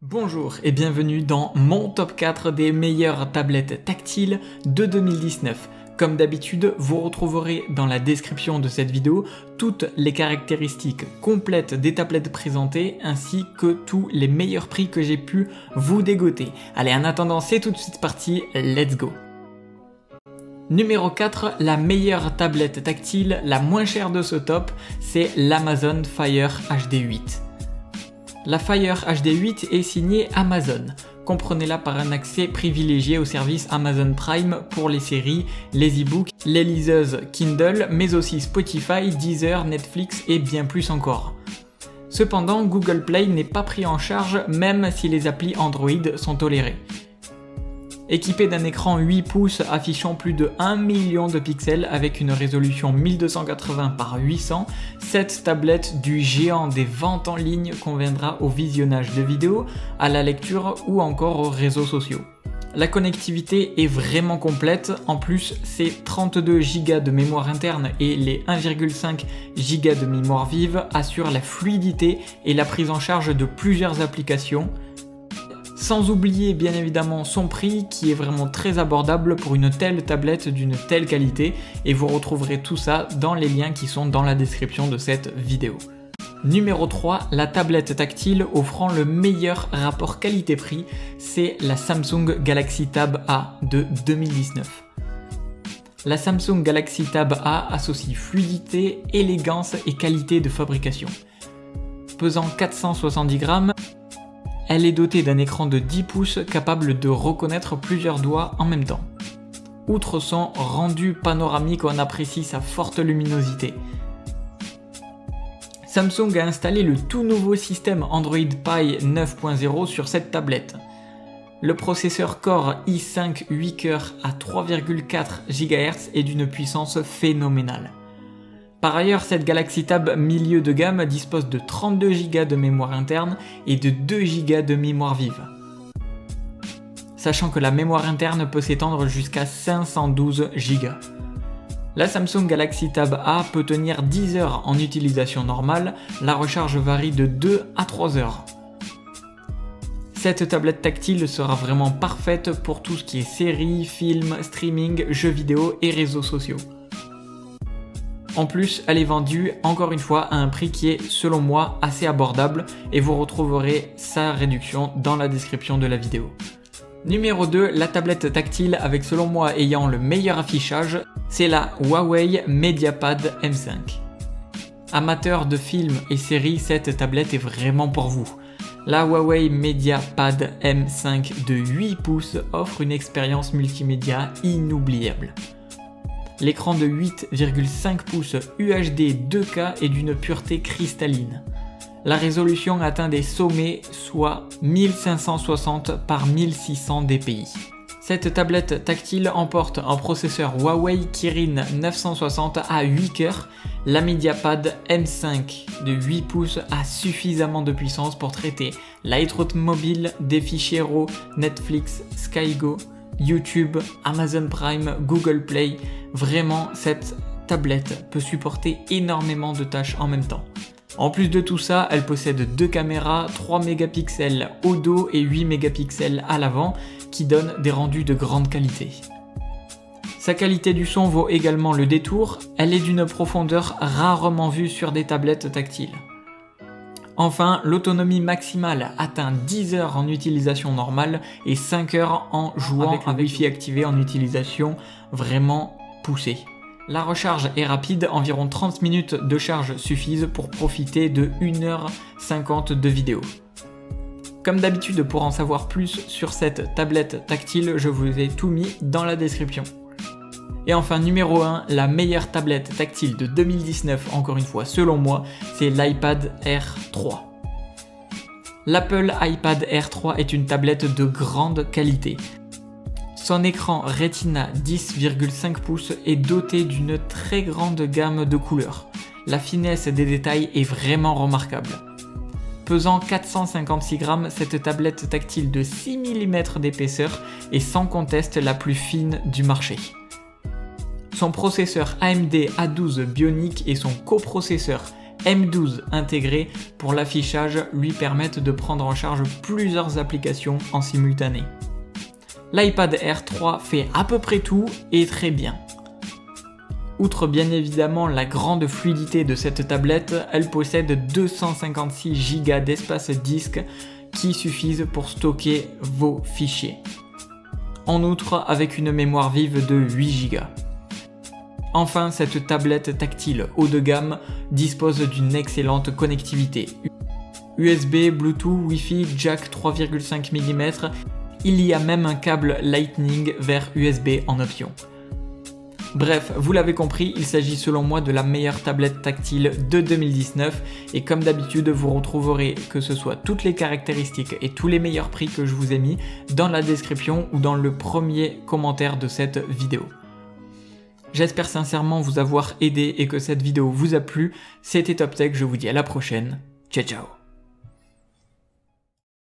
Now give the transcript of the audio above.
Bonjour et bienvenue dans mon top 4 des meilleures tablettes tactiles de 2019. Comme d'habitude, vous retrouverez dans la description de cette vidéo toutes les caractéristiques complètes des tablettes présentées ainsi que tous les meilleurs prix que j'ai pu vous dégoter. Allez, en attendant, c'est tout de suite parti, let's go! Numéro 4, la meilleure tablette tactile, la moins chère de ce top, c'est l'Amazon Fire HD 8. La Fire HD 8 est signée Amazon. Comprenez-la par un accès privilégié au service Amazon Prime pour les séries, les e-books, les liseuses Kindle, mais aussi Spotify, Deezer, Netflix et bien plus encore. Cependant, Google Play n'est pas pris en charge même si les applis Android sont tolérées. Équipée d'un écran 8 pouces affichant plus de 1 million de pixels avec une résolution 1280 par 800, cette tablette du géant des ventes en ligne conviendra au visionnage de vidéos, à la lecture ou encore aux réseaux sociaux. La connectivité est vraiment complète, en plus c'est 32 Go de mémoire interne et les 1,5 Go de mémoire vive assurent la fluidité et la prise en charge de plusieurs applications. Sans oublier bien évidemment son prix qui est vraiment très abordable pour une telle tablette d'une telle qualité et vous retrouverez tout ça dans les liens qui sont dans la description de cette vidéo. Numéro 3, la tablette tactile offrant le meilleur rapport qualité-prix, c'est la Samsung Galaxy Tab A de 2019. La Samsung Galaxy Tab A associe fluidité, élégance et qualité de fabrication. Pesant 470 grammes, elle est dotée d'un écran de 10 pouces capable de reconnaître plusieurs doigts en même temps. Outre son rendu panoramique, on apprécie sa forte luminosité. Samsung a installé le tout nouveau système Android Pie 9.0 sur cette tablette. Le processeur Core i5 8 cœurs à 3,4 GHz est d'une puissance phénoménale. Par ailleurs, cette Galaxy Tab milieu de gamme dispose de 32 Go de mémoire interne et de 2 Go de mémoire vive. Sachant que la mémoire interne peut s'étendre jusqu'à 512 Go. La Samsung Galaxy Tab A peut tenir 10 heures en utilisation normale, la recharge varie de 2 à 3 heures. Cette tablette tactile sera vraiment parfaite pour tout ce qui est séries, films, streaming, jeux vidéo et réseaux sociaux. En plus, elle est vendue encore une fois à un prix qui est, selon moi, assez abordable et vous retrouverez sa réduction dans la description de la vidéo. Numéro 2, la tablette tactile avec selon moi ayant le meilleur affichage, c'est la Huawei MediaPad M5. Amateur de films et séries, cette tablette est vraiment pour vous. La Huawei MediaPad M5 de 8 pouces offre une expérience multimédia inoubliable. L'écran de 8,5 pouces UHD 2K est d'une pureté cristalline. La résolution atteint des sommets, soit 1560 par 1600 dpi. Cette tablette tactile emporte un processeur Huawei Kirin 960 à 8 cœurs. La MediaPad M5 de 8 pouces a suffisamment de puissance pour traiter l'iTroute mobile, des fichiers RAW, Netflix, SkyGo, YouTube, Amazon Prime, Google Play. Vraiment, cette tablette peut supporter énormément de tâches en même temps. En plus de tout ça, elle possède 2 caméras, 3 mégapixels au dos et 8 mégapixels à l'avant qui donnent des rendus de grande qualité. Sa qualité du son vaut également le détour, elle est d'une profondeur rarement vue sur des tablettes tactiles. Enfin, l'autonomie maximale atteint 10 heures en utilisation normale et 5 heures en jouant avec le Wi-Fi activé en utilisation vraiment poussée. La recharge est rapide, environ 30 minutes de charge suffisent pour profiter de 1h50 de vidéo. Comme d'habitude, pour en savoir plus sur cette tablette tactile, je vous ai tout mis dans la description. Et enfin, numéro 1, la meilleure tablette tactile de 2019, encore une fois selon moi, c'est l'iPad Air 3. L'Apple iPad Air 3 est une tablette de grande qualité. Son écran Retina 10,5 pouces est doté d'une très grande gamme de couleurs. La finesse des détails est vraiment remarquable. Pesant 456 grammes, cette tablette tactile de 6 mm d'épaisseur est sans conteste la plus fine du marché. Son processeur AMD A12 Bionic et son coprocesseur M12 intégrés pour l'affichage lui permettent de prendre en charge plusieurs applications en simultané. L'iPad Air 3 fait à peu près tout et très bien. Outre bien évidemment la grande fluidité de cette tablette, elle possède 256 Go d'espace disque qui suffisent pour stocker vos fichiers. En outre, avec une mémoire vive de 8 Go. Enfin, cette tablette tactile haut de gamme dispose d'une excellente connectivité. USB, Bluetooth, Wi-Fi, jack 3,5 mm, il y a même un câble Lightning vers USB en option. Bref, vous l'avez compris, il s'agit selon moi de la meilleure tablette tactile de 2019 et comme d'habitude, vous retrouverez que ce soit toutes les caractéristiques et tous les meilleurs prix que je vous ai mis dans la description ou dans le premier commentaire de cette vidéo. J'espère sincèrement vous avoir aidé et que cette vidéo vous a plu. C'était TopTech, je vous dis à la prochaine. Ciao ciao.